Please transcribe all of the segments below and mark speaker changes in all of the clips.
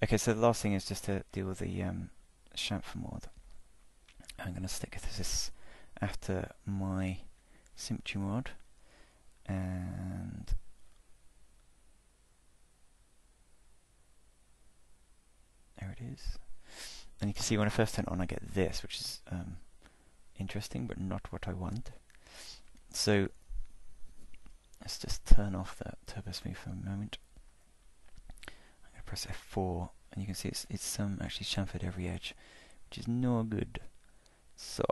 Speaker 1: Okay, so the last thing is just to deal with the chamfer mod. I'm going to stick this after my symmetry mod, and there it is. And you can see when I first turn it on, I get this, which is interesting, but not what I want. So let's just turn off that turbo smooth for a moment. I'm going to press F4, and you can see it's actually chamfered every edge, which is no good. So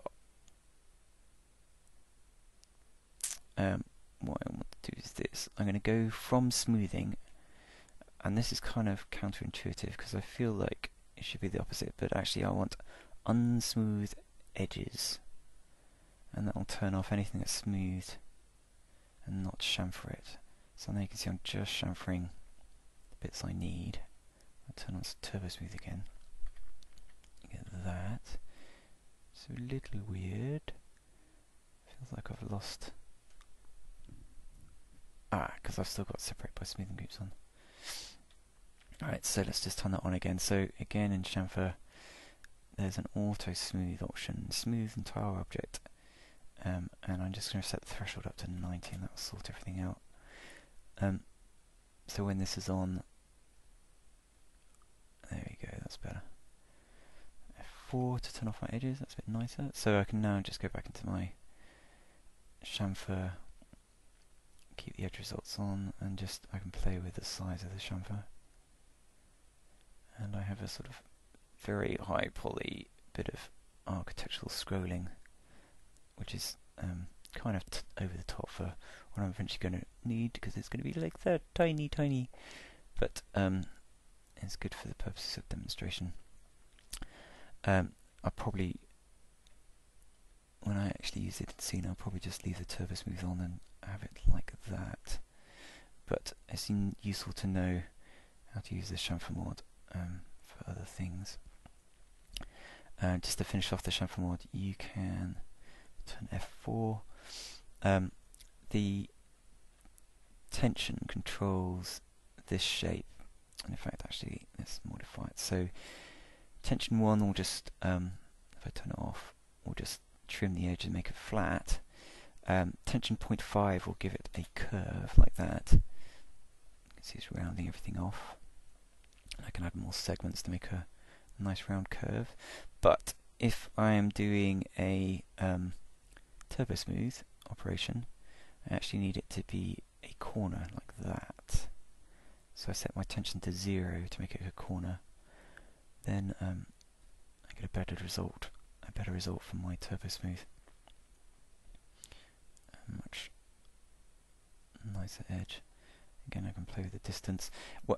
Speaker 1: what I want to do is this. I'm going to go from smoothing, and this is kind of counterintuitive because I feel like it should be the opposite, but actually I want unsmooth edges, and that will turn off anything that's smooth and not chamfer it. So now you can see I'm just chamfering the bits I need. I'll turn on turbo smooth again. You get that. It's a little weird. Feels like I've lost... because I've still got separate by smoothing groups on. Alright, so let's just turn that on again. So again in Chamfer, there's an auto smooth option, smooth entire object, and I'm just going to set the threshold up to 90, and that will sort everything out. So when this is on, there we go, that's better. F4 to turn off my edges, that's a bit nicer. So I can now just go back into my chamfer, keep the edge results on, and just I can play with the size of the chamfer. And I have a sort of very high poly bit of architectural scrolling, which is kind of over the top for what I'm eventually going to need, because it's going to be like that tiny, but it's good for the purposes of demonstration. I'll probably, when I actually use it in scene, I'll probably just leave the turbo smooth on and have it like that. But it's useful to know how to use the chamfer mod for other things. Just to finish off the chamfer mod, you can turn F4. The tension controls this shape, and in fact actually let's modify it. So tension 1 will just, if I turn it off, will just trim the edge and make it flat. Tension 0.5 will give it a curve like that. You can see it's rounding everything off. I can add more segments to make a nice round curve. But if I am doing a turbo smooth operation, I actually need it to be a corner like that. So I set my tension to 0 to make it a corner. Then I get a better result from my turbo smooth. A much nicer edge. Again, I can play with the distance.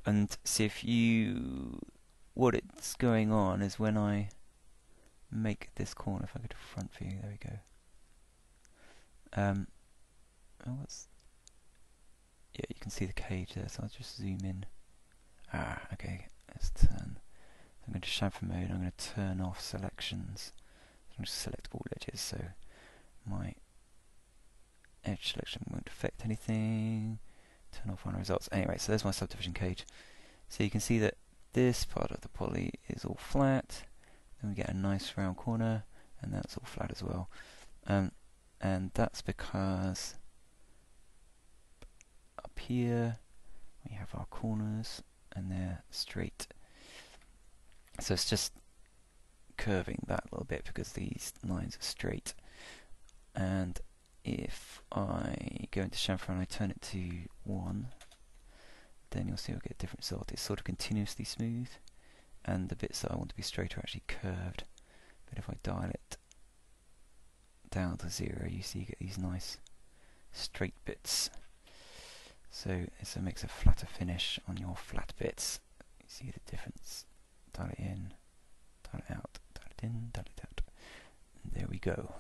Speaker 1: And see if what it's going on is when I make this corner. If I go to front view, there we go. Yeah, you can see the cage there. So I'll just zoom in. Okay. Let's turn. I'm going to chamfer mode. I'm going to turn off selections. I'm going to select all edges, so my edge selection won't affect anything. Turn off on results. Anyway, so there's my subdivision cage. So you can see that this part of the poly is all flat. Then we get a nice round corner, and that's all flat as well. And that's because up here we have our corners, and they're straight. So it's just curving that a little bit because these lines are straight. And if I go into chamfer and I turn it to 1, then you'll see I'll get a different result. It's sort of continuously smooth, and the bits that I want to be straight are actually curved. But if I dial it down to 0, you see you get these nice straight bits. So it makes a flatter finish on your flat bits. You see the difference. Dial it in, dial it out, dial it in, dial it out. And there we go.